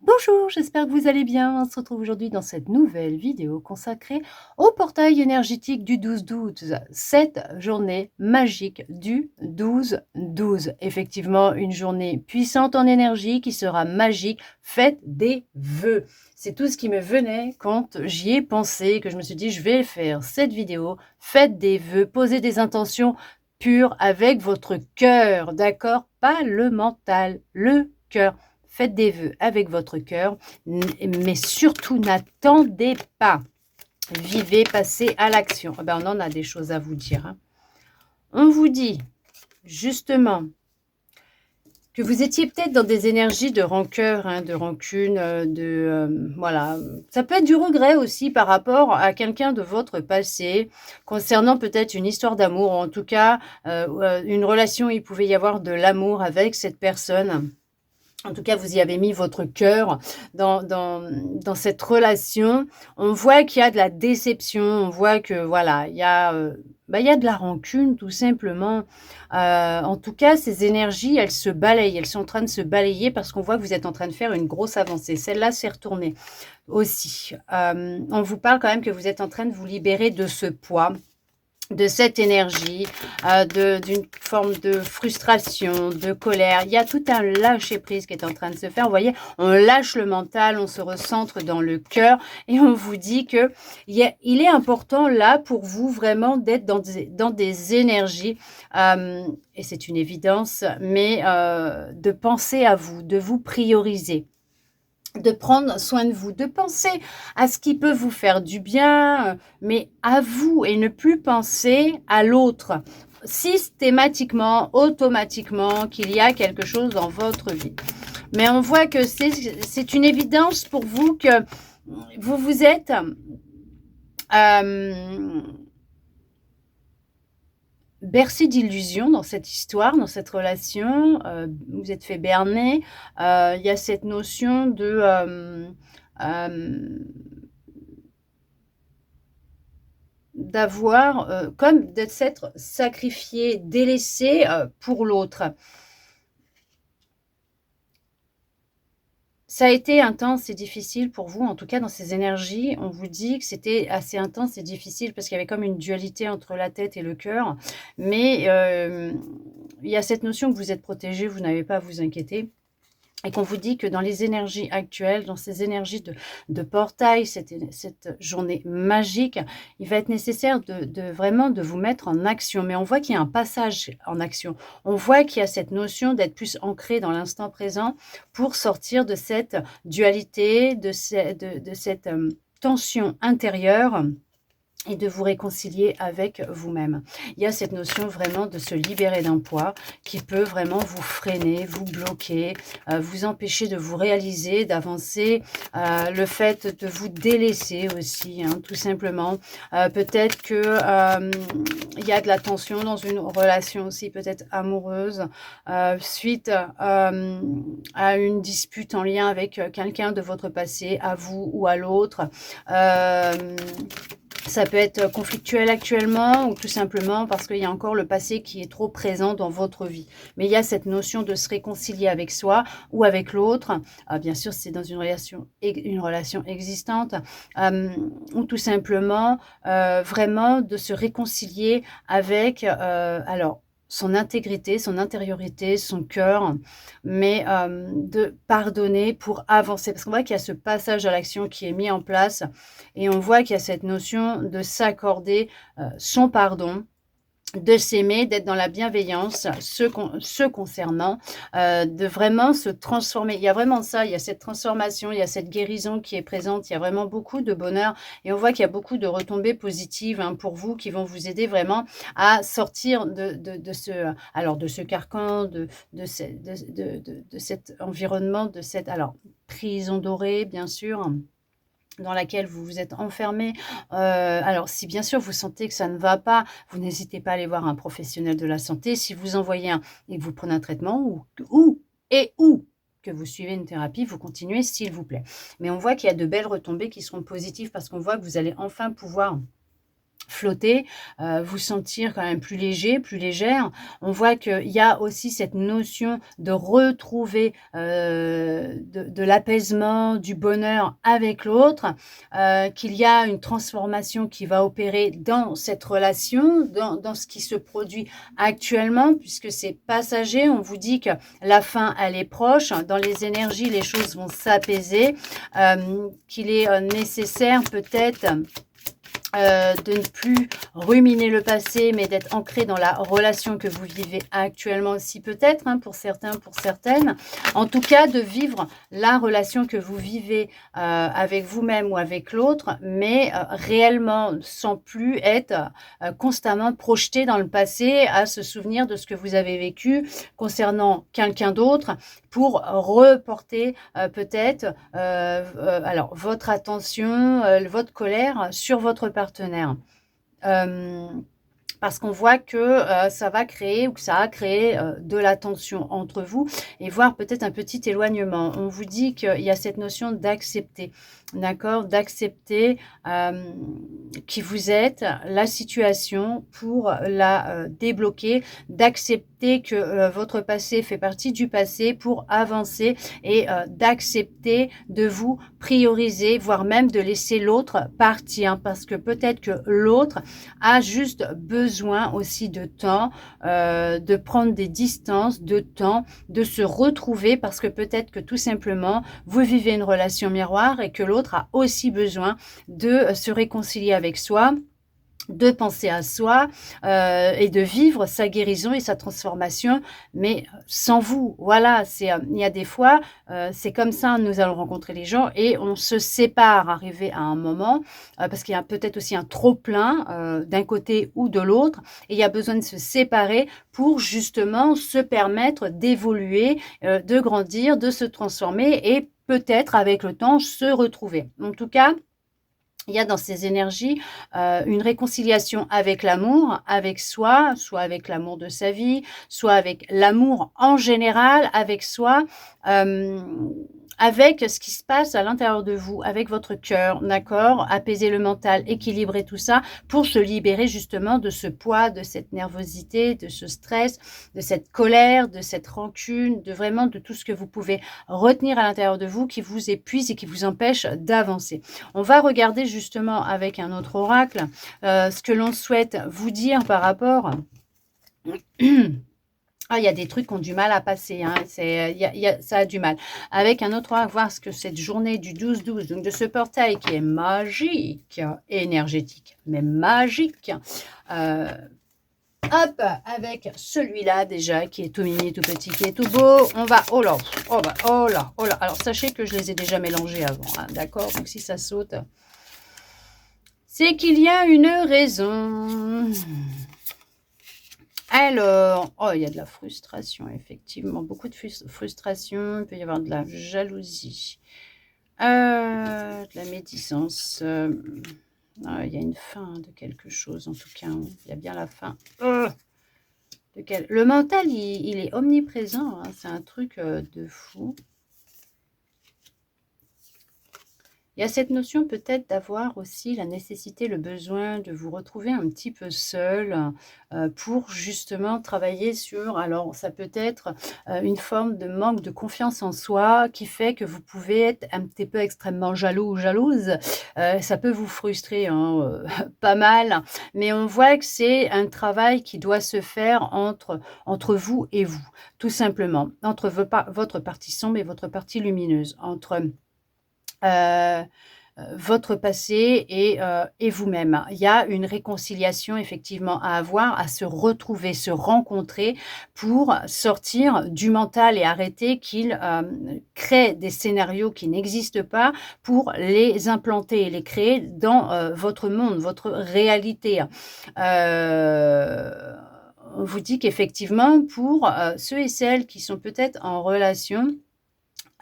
Bonjour, j'espère que vous allez bien. On se retrouve aujourd'hui dans cette nouvelle vidéo consacrée au portail énergétique du 12-12, cette journée magique du 12-12. Effectivement, une journée puissante en énergie qui sera magique. Faites des vœux. C'est tout ce qui me venait quand j'y ai pensé, que je me suis dit, je vais faire cette vidéo. Faites des vœux, posez des intentions pures avec votre cœur, d'accord? Pas le mental, le cœur. Faites des vœux avec votre cœur, mais surtout n'attendez pas. Vivez, passez à l'action. On en a des choses à vous dire. Hein. On vous dit, justement, que vous étiez peut-être dans des énergies de rancœur, hein, de rancune, voilà. Ça peut être du regret aussi par rapport à quelqu'un de votre passé, concernant peut-être une histoire d'amour, ou en tout cas, une relation, il pouvait y avoir de l'amour avec cette personne. En tout cas, vous y avez mis votre cœur dans cette relation. On voit qu'il y a de la déception, on voit que voilà, il y a de la rancune tout simplement. En tout cas, ces énergies, elles se balayent, elles sont en train de se balayer parce qu'on voit que vous êtes en train de faire une grosse avancée. Celle-là s'est retournée aussi. On vous parle quand même que vous êtes en train de vous libérer de ce poids, de cette énergie, d'une forme de frustration, de colère. Il y a tout un lâcher-prise qui est en train de se faire. Vous voyez, on lâche le mental, on se recentre dans le cœur et on vous dit que il est important là pour vous vraiment d'être dans des énergies, et c'est une évidence, mais de penser à vous, de vous prioriser, de prendre soin de vous, de penser à ce qui peut vous faire du bien, mais à vous et ne plus penser à l'autre systématiquement, automatiquement, qu'il y a quelque chose dans votre vie. Mais on voit que c'est une évidence pour vous que vous êtes bercé d'illusions dans cette histoire, dans cette relation, vous êtes fait berner, il y a cette notion de d'avoir, comme de s'être sacrifié, délaissé pour l'autre. Ça a été intense et difficile pour vous, en tout cas dans ces énergies, on vous dit que c'était assez intense et difficile parce qu'il y avait comme une dualité entre la tête et le cœur. Mais il y a cette notion que vous êtes protégé, vous n'avez pas à vous inquiéter. Et qu'on vous dit que dans les énergies actuelles, dans ces énergies de portail, cette journée magique, il va être nécessaire vraiment de vous mettre en action. Mais on voit qu'il y a un passage en action. On voit qu'il y a cette notion d'être plus ancré dans l'instant présent pour sortir de cette dualité, de cette tension intérieure et de vous réconcilier avec vous-même. Il y a cette notion vraiment de se libérer d'un poids qui peut vraiment vous freiner, vous bloquer, vous empêcher de vous réaliser, d'avancer, le fait de vous délaisser aussi, hein, tout simplement. Peut-être que il y a de la tension dans une relation aussi, peut-être amoureuse, suite à une dispute en lien avec quelqu'un de votre passé, à vous ou à l'autre. Ça peut être conflictuel actuellement ou tout simplement parce qu'il y a encore le passé qui est trop présent dans votre vie. Mais il y a cette notion de se réconcilier avec soi ou avec l'autre. Bien sûr, c'est dans une relation existante ou tout simplement vraiment de se réconcilier avec son intégrité, son intériorité, son cœur, mais de pardonner pour avancer. Parce qu'on voit qu'il y a ce passage à l'action qui est mis en place et on voit qu'il y a cette notion de s'accorder son pardon, de s'aimer, d'être dans la bienveillance, ce concernant, de vraiment se transformer. Il y a vraiment ça, il y a cette transformation, il y a cette guérison qui est présente, il y a vraiment beaucoup de bonheur et on voit qu'il y a beaucoup de retombées positives pour vous qui vont vous aider vraiment à sortir de ce carcan, de cet environnement, de cette prison dorée, bien sûr, dans laquelle vous vous êtes enfermé. Alors si bien sûr vous sentez que ça ne va pas, vous n'hésitez pas à aller voir un professionnel de la santé. Si vous en voyez un et que vous prenez un traitement ou que vous suivez une thérapie, vous continuez s'il vous plaît. Mais on voit qu'il y a de belles retombées qui seront positives parce qu'on voit que vous allez enfin pouvoir flotter, vous sentir quand même plus léger, plus légère. On voit qu'il y a aussi cette notion de retrouver de l'apaisement, du bonheur avec l'autre, qu'il y a une transformation qui va opérer dans cette relation, dans ce qui se produit actuellement, puisque c'est passager. On vous dit que la fin, elle est proche. Dans les énergies, les choses vont s'apaiser, qu'il est nécessaire peut-être de ne plus ruminer le passé, mais d'être ancré dans la relation que vous vivez actuellement aussi peut-être, hein, pour certains, pour certaines. En tout cas, de vivre la relation que vous vivez avec vous-même ou avec l'autre, mais réellement sans plus être constamment projeté dans le passé à se souvenir de ce que vous avez vécu concernant quelqu'un d'autre pour reporter peut-être alors votre attention, votre colère sur votre partenaire. Parce qu'on voit que ça va créer ou que ça a créé de la tension entre vous et voire peut-être un petit éloignement. On vous dit qu'il y a cette notion d'accepter, d'accord, d'accepter qui vous êtes, la situation pour la débloquer, d'accepter que votre passé fait partie du passé pour avancer et d'accepter de vous prioriser, voire même de laisser l'autre partir parce que peut-être que l'autre a juste besoin aussi de temps, de prendre des distances, de temps, de se retrouver parce que peut-être que tout simplement, vous vivez une relation miroir et que l'autre a aussi besoin de se réconcilier avec soi, de penser à soi et de vivre sa guérison et sa transformation, mais sans vous. Voilà, il y a des fois, c'est comme ça, nous allons rencontrer les gens et on se sépare arrivé à un moment, parce qu'il y a peut-être aussi un trop-plein d'un côté ou de l'autre, et il y a besoin de se séparer pour justement se permettre d'évoluer, de grandir, de se transformer et peut-être avec le temps se retrouver. En tout cas, il y a dans ces énergies une réconciliation avec l'amour, avec soi, soit avec l'amour de sa vie, soit avec l'amour en général, avec soi, avec ce qui se passe à l'intérieur de vous, avec votre cœur, d'accord, apaiser le mental, équilibrer tout ça pour se libérer justement de ce poids, de cette nervosité, de ce stress, de cette colère, de cette rancune, de vraiment de tout ce que vous pouvez retenir à l'intérieur de vous qui vous épuise et qui vous empêche d'avancer. On va regarder justement avec un autre oracle ce que l'on souhaite vous dire par rapport... Ah, il y a des trucs qui ont du mal à passer, hein. Ça a du mal. Avec un autre oracle, voir ce que cette journée du 12-12, donc de ce portail qui est magique, énergétique, mais magique, hop, avec celui-là déjà, qui est tout mini, tout petit, qui est tout beau. On va, oh là, oh là, oh là, oh là. Alors, sachez que je les ai déjà mélangés avant, hein, d'accord? Donc, si ça saute, c'est qu'il y a une raison. Alors, oh, il y a de la frustration, effectivement. Beaucoup de frustration. Il peut y avoir de la jalousie. De la médisance. Il y a une fin de quelque chose, en tout cas. Il y a bien la fin. Le mental, il est omniprésent. Hein, c'est un truc de fou. Il y a cette notion peut-être d'avoir aussi la nécessité, le besoin de vous retrouver un petit peu seul pour justement travailler sur, alors ça peut être une forme de manque de confiance en soi qui fait que vous pouvez être un petit peu extrêmement jaloux ou jalouse. Ça peut vous frustrer hein, pas mal, mais on voit que c'est un travail qui doit se faire entre vous et vous, tout simplement, entre votre partie sombre et votre partie lumineuse, entre... votre passé et vous-même. Il y a une réconciliation effectivement à avoir, à se retrouver, se rencontrer pour sortir du mental et arrêter qu'il crée des scénarios qui n'existent pas pour les implanter et les créer dans votre monde, votre réalité. On vous dit qu'effectivement, pour ceux et celles qui sont peut-être en relation,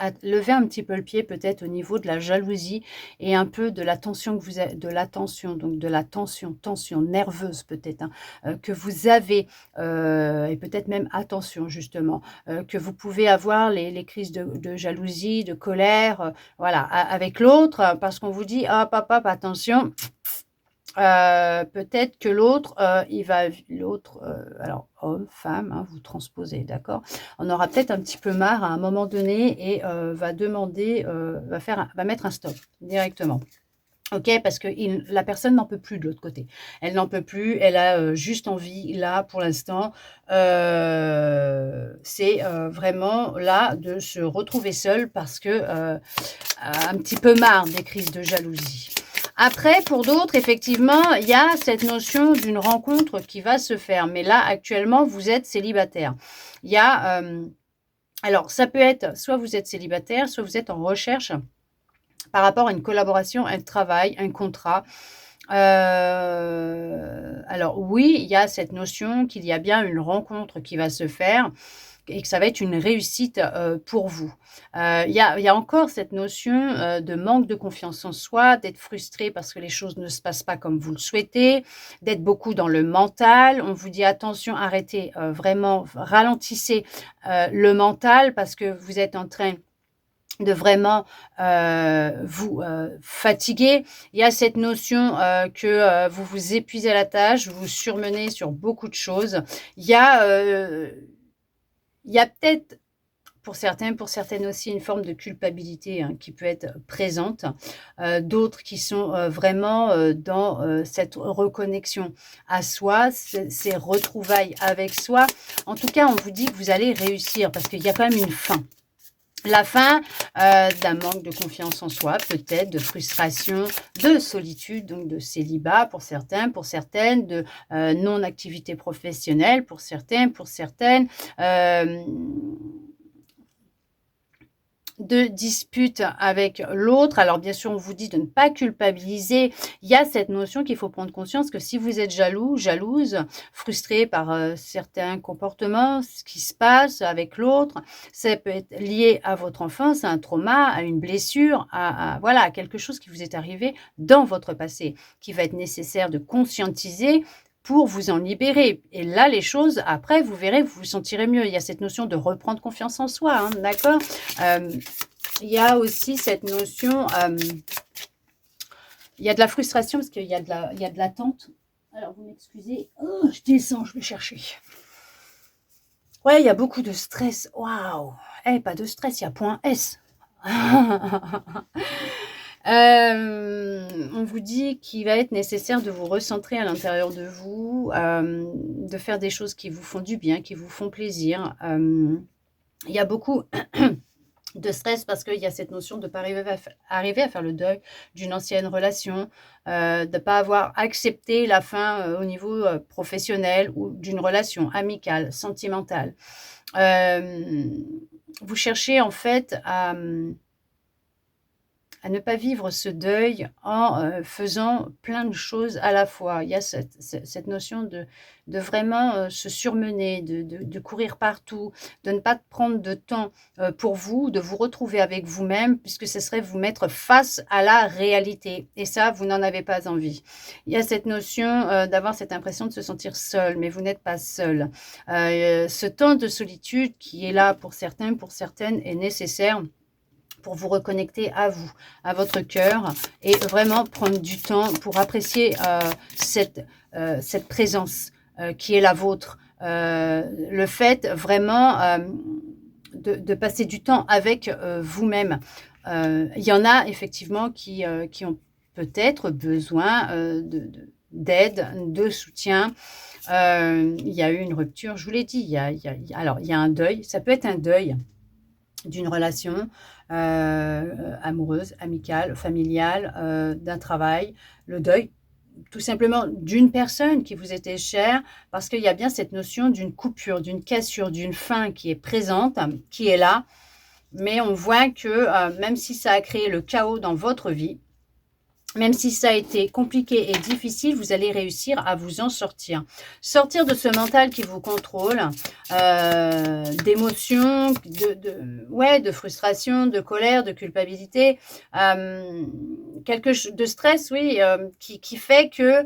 à lever un petit peu le pied peut-être au niveau de la jalousie et un peu de la tension que vous avez, de la tension, donc de la tension nerveuse peut-être, hein, que vous avez, et peut-être même attention justement, que vous pouvez avoir les crises de jalousie, de colère, voilà, avec l'autre, parce qu'on vous dit: «Hop, hop, hop, attention, peut-être que l'autre, alors homme, femme, hein, vous transposez, d'accord? On aura peut-être un petit peu marre à un moment donné et va demander, va mettre un stop directement. OK, parce que la personne n'en peut plus de l'autre côté. Elle n'en peut plus, elle a, juste envie là pour l'instant, c'est, vraiment là de se retrouver seule parce que, un petit peu marre des crises de jalousie. Après, pour d'autres, effectivement, il y a cette notion d'une rencontre qui va se faire, mais là, actuellement, vous êtes célibataire. Il y a, alors ça peut être soit vous êtes célibataire, soit vous êtes en recherche par rapport à une collaboration, un travail, un contrat. Alors oui, il y a cette notion qu'il y a bien une rencontre qui va se faire et que ça va être une réussite, pour vous. Il y a encore cette notion, de manque de confiance en soi, d'être frustré parce que les choses ne se passent pas comme vous le souhaitez, d'être beaucoup dans le mental. On vous dit: «Attention, arrêtez, vraiment, ralentissez, le mental parce que vous êtes en train de vraiment, vous, fatiguer». Il y a cette notion, que, vous vous épuisez à la tâche, vous vous surmenez sur beaucoup de choses. Il y a, il y a peut-être pour certains, pour certaines aussi, une forme de culpabilité, hein, qui peut être présente. D'autres qui sont, vraiment, dans, cette reconnexion à soi, ces retrouvailles avec soi. En tout cas, on vous dit que vous allez réussir parce qu'il y a quand même une fin. La fin, d'un manque de confiance en soi, peut-être de frustration, de solitude, donc de célibat pour certains, pour certaines, de, non-activité professionnelle pour certains, pour certaines, hem de dispute avec l'autre. Alors bien sûr, on vous dit de ne pas culpabiliser. Il y a cette notion qu'il faut prendre conscience que si vous êtes jaloux, jalouse, frustré par, certains comportements, ce qui se passe avec l'autre, ça peut être lié à votre enfance, à un trauma, à une blessure, à voilà, à quelque chose qui vous est arrivé dans votre passé, qui va être nécessaire de conscientiser pour vous en libérer. Et là, les choses, après, vous verrez, vous vous sentirez mieux. Il y a cette notion de reprendre confiance en soi, hein, d'accord? Euh, il y a aussi cette notion, il y a de la frustration parce qu'il y a il y a de l'attente. Alors, vous m'excusez, oh, je descends, je vais chercher. Ouais, il y a beaucoup de stress. Waouh! Eh, pas de stress, il y a point S. On vous dit qu'il va être nécessaire de vous recentrer à l'intérieur de vous, de faire des choses qui vous font du bien, qui vous font plaisir. Il y a beaucoup de stress parce qu'il y a cette notion de ne pas arriver à faire le deuil d'une ancienne relation, de ne pas avoir accepté la fin, au niveau, professionnel ou d'une relation amicale, sentimentale. Vous cherchez en fait à ne pas vivre ce deuil en, faisant plein de choses à la fois. Il y a cette notion de vraiment, se surmener, de courir partout, de ne pas prendre de temps, pour vous, de vous retrouver avec vous-même puisque ce serait vous mettre face à la réalité et ça, vous n'en avez pas envie. Il y a cette notion, d'avoir cette impression de se sentir seul, mais vous n'êtes pas seul. Ce temps de solitude qui est là pour certains, pour certaines est nécessaire pour vous reconnecter à vous, à votre cœur et vraiment prendre du temps pour apprécier cette présence qui est la vôtre. Le fait vraiment de passer du temps avec vous-même. Il y en a effectivement qui ont peut-être besoin d'aide, de soutien. Il y a eu une rupture, je vous l'ai dit, alors il y a un deuil, ça peut être un deuil d'une relation amoureuse, amicale, familiale, d'un travail, le deuil tout simplement d'une personne qui vous était chère, parce qu'il y a bien cette notion d'une coupure, d'une cassure, d'une fin qui est présente, qui est là, mais on voit que même si ça a créé le chaos dans votre vie, même si ça a été compliqué et difficile, vous allez réussir à vous en sortir. Sortir de ce mental qui vous contrôle, d'émotions, ouais, de frustration, de colère, de culpabilité, de stress, oui, qui fait que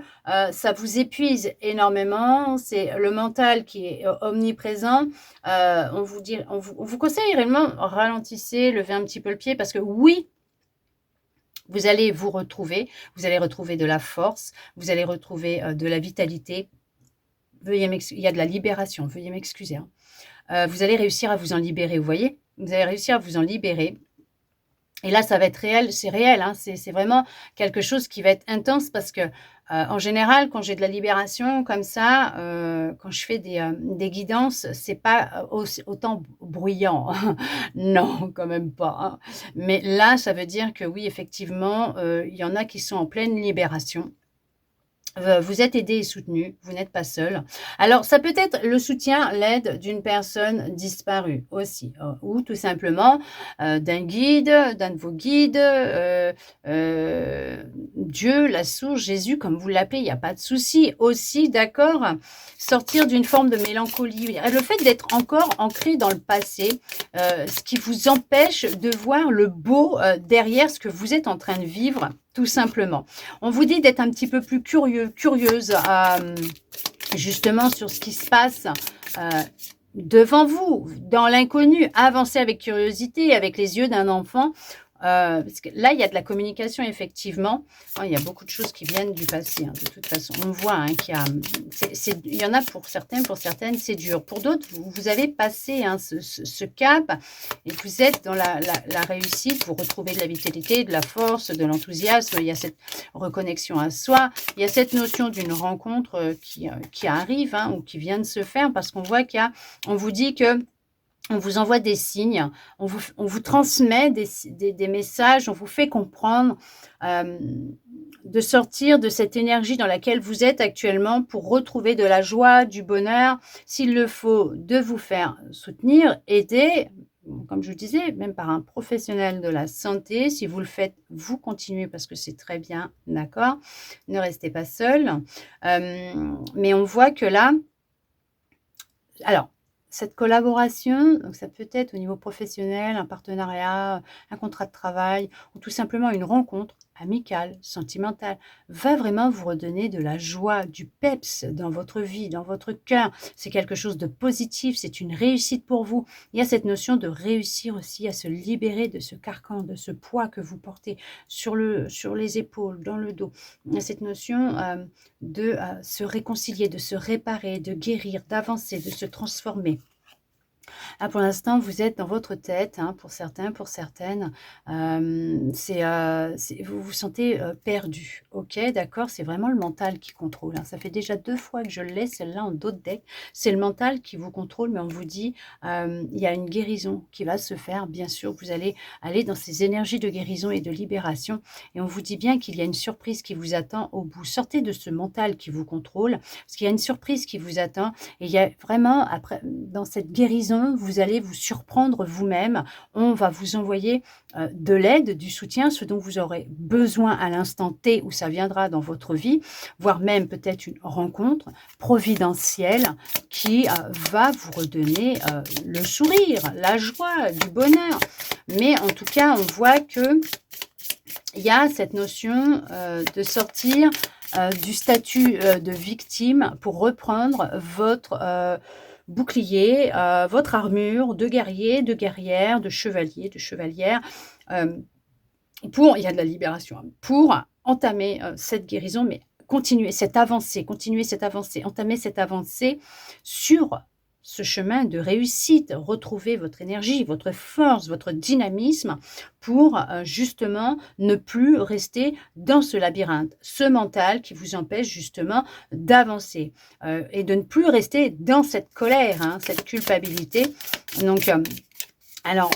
ça vous épuise énormément. C'est le mental qui est omniprésent. On vous conseille réellement ralentissez, levez un petit peu le pied parce que oui, Vous allez vous retrouver, vous allez retrouver de la force, vous allez retrouver de la vitalité. Il y a de la libération, veuillez m'excuser, hein. Vous allez réussir à vous en libérer, vous voyez? Vous allez réussir à vous en libérer. Et là, ça va être réel, hein, c'est vraiment quelque chose qui va être intense parce que, en général, quand j'ai de la libération comme ça, quand je fais des guidances, c'est pas, autant bruyant. Non, quand même pas, hein. Mais là, ça veut dire que oui, effectivement, il y en a qui sont en pleine libération. Vous êtes aidé et soutenu, vous n'êtes pas seul. Alors ça peut être le soutien, l'aide d'une personne disparue aussi, ou tout simplement, d'un guide, d'un de vos guides, Dieu, la source, Jésus, comme vous l'appelez, il y a pas de souci. Aussi, d'accord, sortir d'une forme de mélancolie. Le fait d'être encore ancré dans le passé, ce qui vous empêche de voir le beau, derrière ce que vous êtes en train de vivre, tout simplement. On vous dit d'être un petit peu plus curieuse, justement sur ce qui se passe devant vous, dans l'inconnu. Avancez avec curiosité, avec les yeux d'un enfant. Parce que là, il y a de la communication, effectivement. Il y a beaucoup de choses qui viennent du passé, hein, de toute façon. On voit hein, qu'il y a... il y en a pour certains, pour certaines, c'est dur. Pour d'autres, vous avez passé hein, ce cap et vous êtes dans la réussite. Vous retrouvez de la vitalité, de la force, de l'enthousiasme. Il y a cette reconnexion à soi. Il y a cette notion d'une rencontre qui arrive hein, ou qui vient de se faire parce qu'on voit qu'il y a... On vous dit que on vous envoie des signes, on vous transmet des messages, on vous fait comprendre de sortir de cette énergie dans laquelle vous êtes actuellement pour retrouver de la joie, du bonheur, s'il le faut, de vous faire soutenir, aider, comme je vous disais, même par un professionnel de la santé. Si vous le faites, vous continuez parce que c'est très bien, d'accord? Ne restez pas seul. Mais on voit que là, alors, cette collaboration, donc ça peut être au niveau professionnel, un partenariat, un contrat de travail ou tout simplement une rencontre amicale, sentimentale, va vraiment vous redonner de la joie, du peps dans votre vie, dans votre cœur. C'est quelque chose de positif, c'est une réussite pour vous. Il y a cette notion de réussir aussi à se libérer de ce carcan, de ce poids que vous portez sur les épaules, dans le dos. Il y a cette notion de se réconcilier, de se réparer, de guérir, d'avancer, de se transformer. Ah, pour l'instant, vous êtes dans votre tête, hein, pour certains, pour certaines. Vous vous sentez perdu. Ok, d'accord, c'est vraiment le mental qui contrôle. Hein. Ça fait déjà 2 fois que je l'ai, celle-là en d'autres decks. C'est le mental qui vous contrôle, mais on vous dit, il y a une guérison qui va se faire. Bien sûr, vous allez aller dans ces énergies de guérison et de libération. Et on vous dit bien qu'il y a une surprise qui vous attend au bout. Sortez de ce mental qui vous contrôle, parce qu'il y a une surprise qui vous attend. Et il y a vraiment, après, dans cette guérison, vous allez vous surprendre vous-même. On va vous envoyer de l'aide, du soutien, ce dont vous aurez besoin à l'instant T où ça viendra dans votre vie, voire même peut-être une rencontre providentielle qui va vous redonner le sourire, la joie, du bonheur. Mais en tout cas, on voit que il y a cette notion de sortir du statut de victime pour reprendre votre bouclier, votre armure de guerrier, de guerrière, de chevalier, de chevalière, il y a de la libération, hein, pour entamer cette guérison, mais continuer cette avancée, entamer cette avancée sur ce chemin de réussite, retrouver votre énergie, votre force, votre dynamisme pour justement ne plus rester dans ce labyrinthe, ce mental qui vous empêche justement d'avancer et de ne plus rester dans cette colère, hein, cette culpabilité. Donc, alors,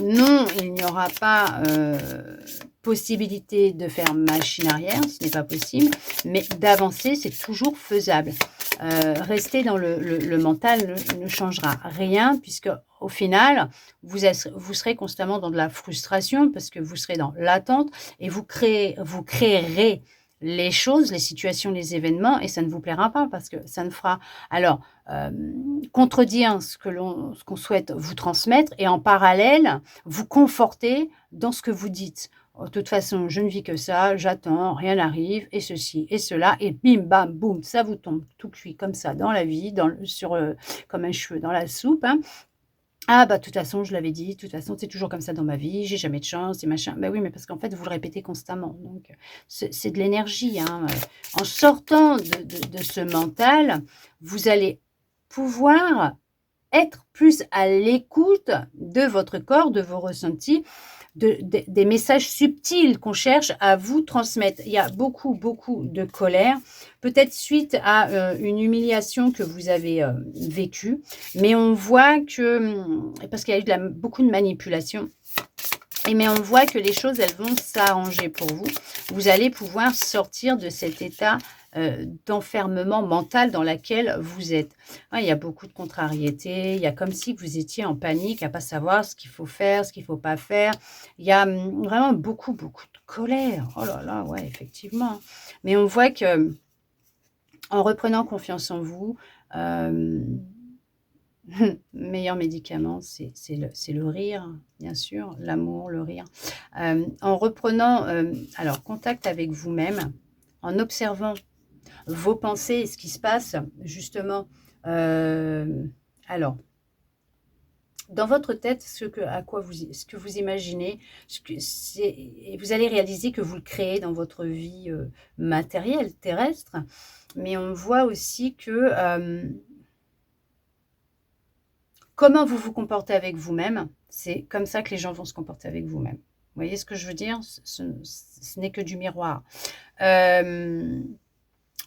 non, il n'y aura pas possibilité de faire machine arrière, ce n'est pas possible, mais d'avancer, c'est toujours faisable. Rester dans le mental ne changera rien, puisque au final, vous serez constamment dans de la frustration, parce que vous serez dans l'attente, et vous créerez les choses, les situations, les événements, et ça ne vous plaira pas, parce que ça ne fera... Alors, contredire ce qu'on souhaite vous transmettre, et en parallèle, vous conforter dans ce que vous dites. De toute façon, je ne vis que ça, j'attends, rien n'arrive, et ceci, et cela, et bim, bam, boum, ça vous tombe tout cuit comme ça dans la vie, comme un cheveu dans la soupe. Hein. Ah bah, de toute façon, je l'avais dit, de toute façon, c'est toujours comme ça dans ma vie, j'ai jamais de chance et machin. Bah oui, mais parce qu'en fait, vous le répétez constamment. Donc, c'est de l'énergie, hein. En sortant de ce mental, vous allez pouvoir être plus à l'écoute de votre corps, de vos ressentis, des messages subtils qu'on cherche à vous transmettre. Il y a beaucoup, beaucoup de colère, peut-être suite à une humiliation que vous avez vécue, mais on voit que, parce qu'il y a eu beaucoup de manipulation, mais on voit que les choses, elles vont s'arranger pour vous. Vous allez pouvoir sortir de cet état d'enfermement mental dans lequel vous êtes. Il y a beaucoup de contrariétés, il y a comme si vous étiez en panique à ne pas savoir ce qu'il faut faire, ce qu'il ne faut pas faire. Il y a vraiment beaucoup, beaucoup de colère. Oh là là, ouais, effectivement. Mais on voit que en reprenant confiance en vous, meilleur médicament, c'est le rire, bien sûr, l'amour, le rire. En reprenant alors contact avec vous-même, en observant vos pensées et ce qui se passe, justement. Alors, dans votre tête, ce que vous imaginez, et vous allez réaliser que vous le créez dans votre vie matérielle, terrestre, mais on voit aussi que comment vous vous comportez avec vous-même, c'est comme ça que les gens vont se comporter avec vous-même. Vous voyez ce que je veux dire? Ce n'est que du miroir.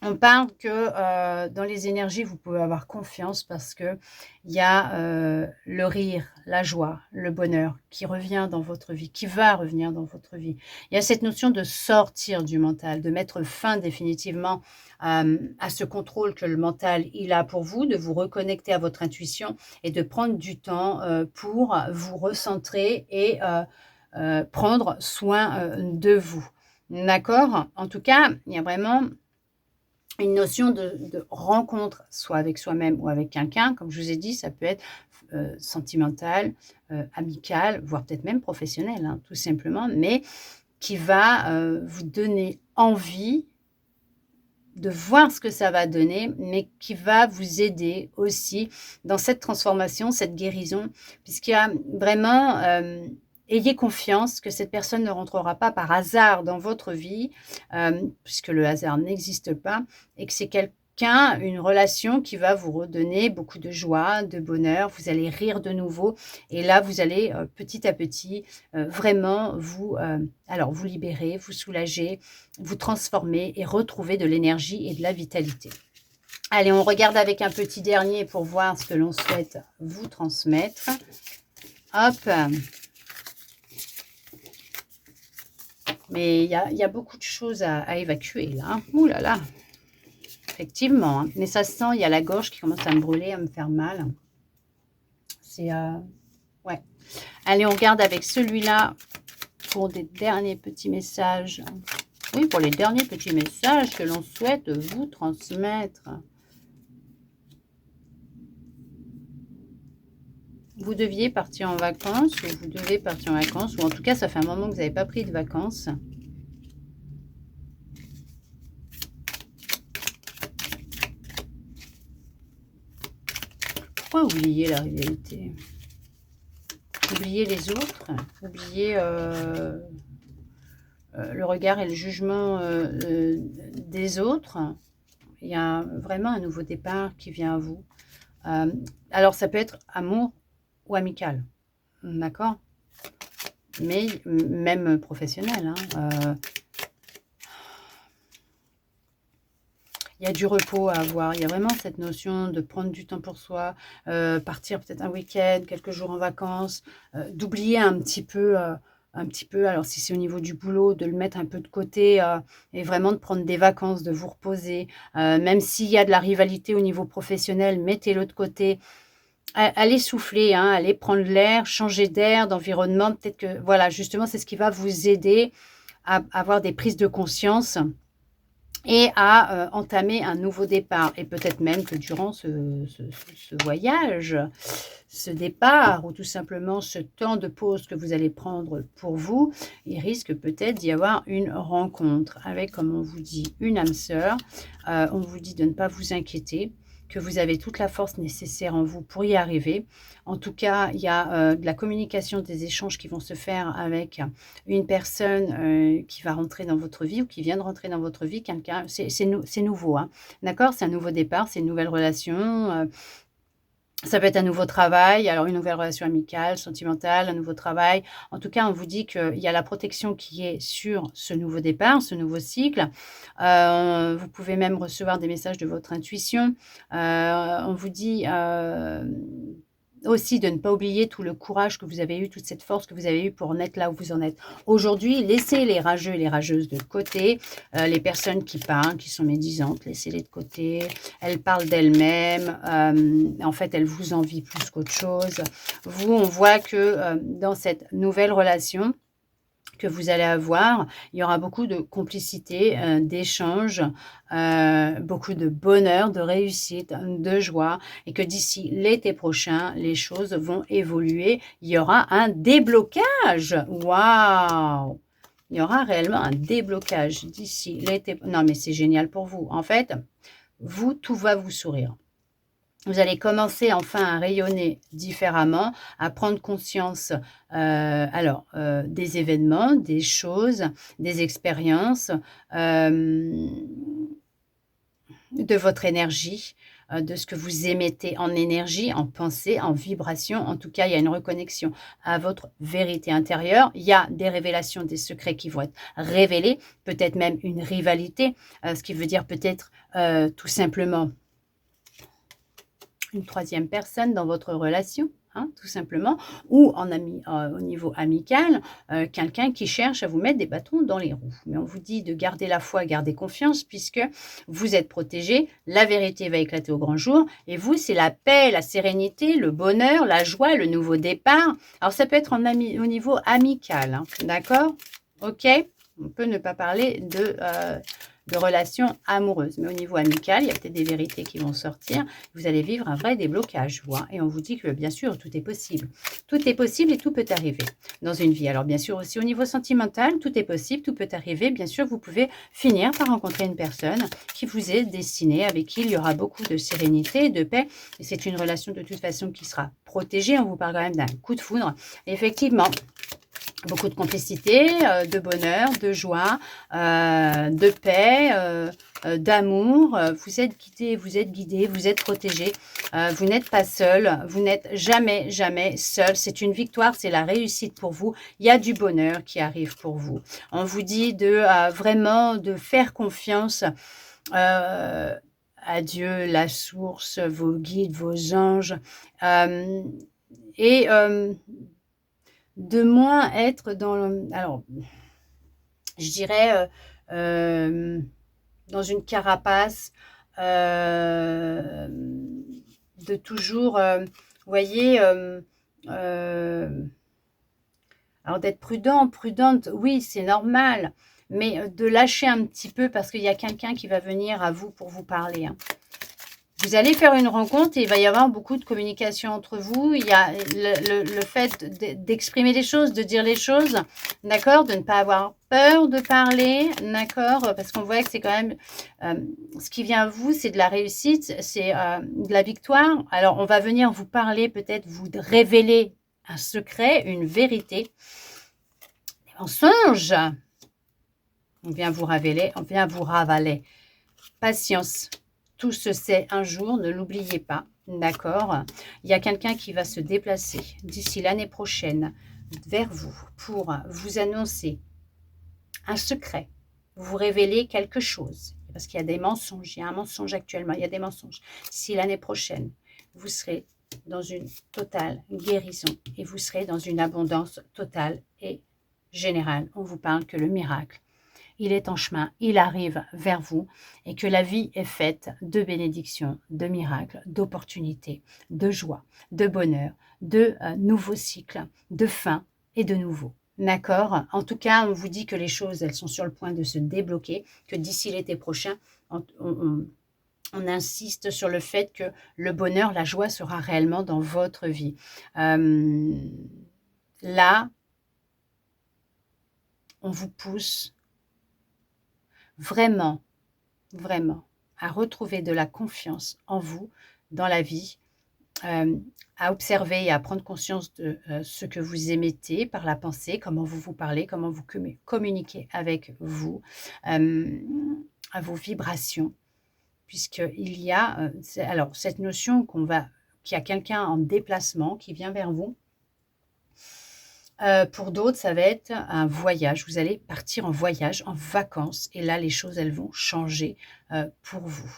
On parle que dans les énergies, vous pouvez avoir confiance parce qu'il y a le rire, la joie, le bonheur qui revient dans votre vie, qui va revenir dans votre vie. Il y a cette notion de sortir du mental, de mettre fin définitivement à ce contrôle que le mental il a pour vous, de vous reconnecter à votre intuition et de prendre du temps pour vous recentrer et prendre soin de vous. D'accord? En tout cas, il y a vraiment une notion de rencontre, soit avec soi-même ou avec quelqu'un. Comme je vous ai dit, ça peut être sentimental, amical, voire peut-être même professionnel, hein, tout simplement, mais qui va vous donner envie de voir ce que ça va donner, mais qui va vous aider aussi dans cette transformation, cette guérison, puisqu'il y a vraiment... ayez confiance que cette personne ne rentrera pas par hasard dans votre vie, puisque le hasard n'existe pas, et que c'est quelqu'un, une relation qui va vous redonner beaucoup de joie, de bonheur. Vous allez rire de nouveau, et là, vous allez petit à petit vraiment vous libérer, vous soulager, vous transformer et retrouver de l'énergie et de la vitalité. Allez, on regarde avec un petit dernier pour voir ce que l'on souhaite vous transmettre. Hop! Mais il y a beaucoup de choses à évacuer là. Ouh là là. Effectivement. Hein. Mais ça se sent, il y a la gorge qui commence à me brûler, à me faire mal. C'est... ouais. Allez, on regarde avec celui-là pour des derniers petits messages. Oui, pour les derniers petits messages que l'on souhaite vous transmettre. Vous deviez partir en vacances, ou vous devez partir en vacances, ou en tout cas, ça fait un moment que vous n'avez pas pris de vacances. Pourquoi oublier la réalité? Oublier les autres, oublier le regard et le jugement des autres. Il y a vraiment un nouveau départ qui vient à vous. Alors, ça peut être amour ou amical, d'accord? Mais même professionnel. Hein, il y a du repos à avoir. Il y a vraiment cette notion de prendre du temps pour soi, partir peut-être un week-end, quelques jours en vacances, d'oublier un petit peu, alors si c'est au niveau du boulot, de le mettre un peu de côté et vraiment de prendre des vacances, de vous reposer. Même s'il y a de la rivalité au niveau professionnel, mettez-le de côté. Allez souffler, hein, allez prendre l'air, changer d'air, d'environnement. Peut-être que, voilà, justement, c'est ce qui va vous aider à avoir des prises de conscience et à entamer un nouveau départ. Et peut-être même que durant ce voyage, ce départ, ou tout simplement ce temps de pause que vous allez prendre pour vous, il risque peut-être d'y avoir une rencontre avec, comme on vous dit, une âme sœur. On vous dit de ne pas vous inquiéter. que vous avez toute la force nécessaire en vous pour y arriver. En tout cas, il y a de la communication, des échanges qui vont se faire avec une personne qui va rentrer dans votre vie ou qui vient de rentrer dans votre vie, quelqu'un, c'est nouveau, hein, d'accord? C'est un nouveau départ, c'est une nouvelle relation, ça peut être un nouveau travail, alors une nouvelle relation amicale, sentimentale, un nouveau travail. En tout cas, on vous dit qu'il y a la protection qui est sur ce nouveau départ, ce nouveau cycle. Vous pouvez même recevoir des messages de votre intuition. On vous dit aussi de ne pas oublier tout le courage que vous avez eu, toute cette force que vous avez eue pour en être là où vous en êtes aujourd'hui. Laissez les rageux et les rageuses de côté, les personnes qui parlent, qui sont médisantes, laissez-les de côté. Elles parlent d'elles-mêmes, en fait, elles vous envient plus qu'autre chose. Vous, on voit que dans cette nouvelle relation que vous allez avoir, il y aura beaucoup de complicité, d'échanges, beaucoup de bonheur, de réussite, de joie et que d'ici l'été prochain, les choses vont évoluer. Il y aura un déblocage. Waouh! Il y aura réellement un déblocage d'ici l'été. Non, mais c'est génial pour vous. En fait, vous, tout va vous sourire. Vous allez commencer enfin à rayonner différemment, à prendre conscience des événements, des choses, des expériences, de votre énergie, de ce que vous émettez en énergie, en pensée, en vibration. En tout cas, il y a une reconnexion à votre vérité intérieure. Il y a des révélations, des secrets qui vont être révélés, peut-être même une rivalité, ce qui veut dire peut-être tout simplement une troisième personne dans votre relation, hein, tout simplement, ou au niveau amical, quelqu'un qui cherche à vous mettre des bâtons dans les roues. Mais on vous dit de garder la foi, garder confiance, puisque vous êtes protégé, la vérité va éclater au grand jour, et vous, c'est la paix, la sérénité, le bonheur, la joie, le nouveau départ. Alors, ça peut être au niveau amical, hein, d'accord? Ok? On peut ne pas parler de relations amoureuses. Mais au niveau amical, il y a peut-être des vérités qui vont sortir. Vous allez vivre un vrai déblocage, vous, hein. Et on vous dit que, bien sûr, tout est possible. Tout est possible et tout peut arriver dans une vie. Alors, bien sûr, aussi au niveau sentimental, tout est possible, tout peut arriver. Bien sûr, vous pouvez finir par rencontrer une personne qui vous est destinée, avec qui il y aura beaucoup de sérénité, de paix. Et c'est une relation, de toute façon, qui sera protégée. On vous parle quand même d'un coup de foudre. Effectivement, beaucoup de complicité, de bonheur, de joie, de paix, d'amour. Vous êtes guidé, vous êtes guidé, vous êtes protégé. Vous n'êtes pas seul, vous n'êtes jamais, jamais seul. C'est une victoire, c'est la réussite pour vous. Il y a du bonheur qui arrive pour vous. On vous dit de vraiment de faire confiance à Dieu, la source, vos guides, vos anges. Et de moins être dans alors, je dirais, dans une carapace, de toujours, vous voyez, alors d'être prudent, prudente, oui, c'est normal, mais de lâcher un petit peu parce qu'il y a quelqu'un qui va venir à vous pour vous parler, hein. Vous allez faire une rencontre et il va y avoir beaucoup de communication entre vous. Il y a le fait d'exprimer les choses, de dire les choses, d'accord? De ne pas avoir peur de parler, d'accord? Parce qu'on voit que c'est quand même... ce qui vient à vous, c'est de la réussite, c'est de la victoire. Alors, on va venir vous parler, peut-être vous révéler un secret, une vérité, des mensonges. On vient vous révéler, on vient vous ravaler. Patience. Tout se sait un jour, ne l'oubliez pas, d'accord? Il y a quelqu'un qui va se déplacer d'ici l'année prochaine vers vous pour vous annoncer un secret, vous révéler quelque chose. Parce qu'il y a des mensonges, il y a un mensonge actuellement, il y a des mensonges. D'ici l'année prochaine, vous serez dans une totale guérison et vous serez dans une abondance totale et générale. On vous parle que le miracle, il est en chemin, il arrive vers vous et que la vie est faite de bénédictions, de miracles, d'opportunités, de joie, de bonheur, de nouveaux cycles, de fin et de nouveau. D'accord? En tout cas, on vous dit que les choses, elles sont sur le point de se débloquer, que d'ici l'été prochain, on insiste sur le fait que le bonheur, la joie sera réellement dans votre vie. Là, on vous pousse vraiment, vraiment à retrouver de la confiance en vous, dans la vie, à observer et à prendre conscience de ce que vous émettez par la pensée, comment vous vous parlez, comment vous communiquez avec vous, à vos vibrations. Puisqu'il y a, alors cette notion qu'il y a quelqu'un en déplacement qui vient vers vous. Pour d'autres, ça va être un voyage. Vous allez partir en voyage, en vacances et là, les choses, elles vont changer, pour vous.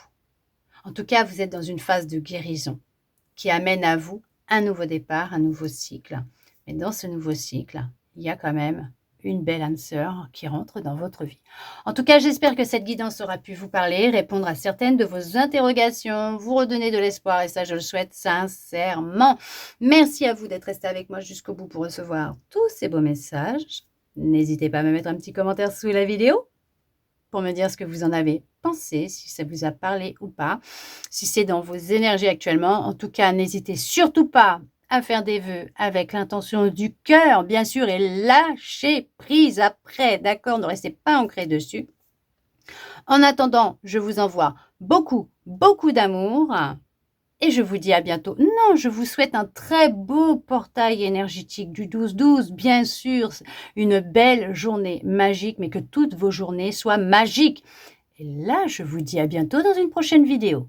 En tout cas, vous êtes dans une phase de guérison qui amène à vous un nouveau départ, un nouveau cycle. Mais dans ce nouveau cycle, il y a quand même une belle âme sœur qui rentre dans votre vie. En tout cas, j'espère que cette guidance aura pu vous parler, répondre à certaines de vos interrogations, vous redonner de l'espoir et ça, je le souhaite sincèrement. Merci à vous d'être resté avec moi jusqu'au bout pour recevoir tous ces beaux messages. N'hésitez pas à me mettre un petit commentaire sous la vidéo pour me dire ce que vous en avez pensé, si ça vous a parlé ou pas, si c'est dans vos énergies actuellement. En tout cas, n'hésitez surtout pas à faire des vœux avec l'intention du cœur, bien sûr, et lâchez prise après, d'accord? Ne restez pas ancré dessus. En attendant, je vous envoie beaucoup, beaucoup d'amour et je vous dis à bientôt. Non, je vous souhaite un très beau portail énergétique du 12-12, bien sûr, une belle journée magique, mais que toutes vos journées soient magiques. Et là, je vous dis à bientôt dans une prochaine vidéo.